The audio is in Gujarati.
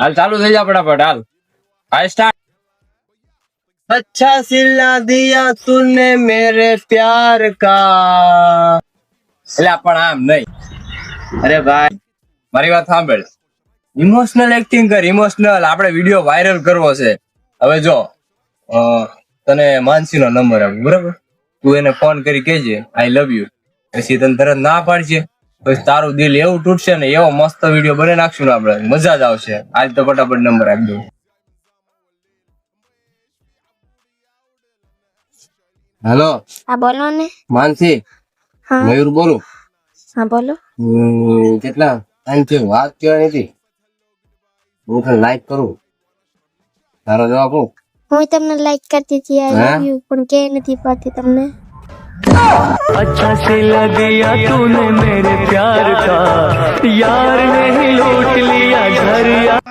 હાલ ચાલુ થઈ જા ફટાફટ હાલ હાલ સ્ટાર્ટ अच्छा सिला दिया तूने मेरे प्यार का એટલે પણ આમ નહીં અરે ભાઈ મારી વાત સાંભળ ઇમોશનલ એક્ટિંગ કર ઇમોશનલ આપણે વિડિયો વાયરલ કરવો છે હવે જો તને માનસીનો નંબર આપ બરાબર તું એને ફોન કરી કહેજે આઈ લવ યુ પછી તને તરત ના પાડશે પછી તારું દિલ એવું તૂટશે ને એવો મસ્ત વિડિયો બને નાખશું ને આપણે મજા જ આવશે આજ તો ફટાફટ નંબર આપી દઉં હેલો હા બોલો ને. માનસી હા મયુર બોલું હા બોલો. કેટલા ટાઈમ થી વાત કહેવાની હતી હું તને લાઈક કરું તારો જવાબ હું હું તમને લાઈક કરતી હતી આઈ હે? લવ યુ પણ કે નથી પાડતી તમને. अच्छा सिला दिया तूने मेरे प्यार का यार नहीं लूट लिया घर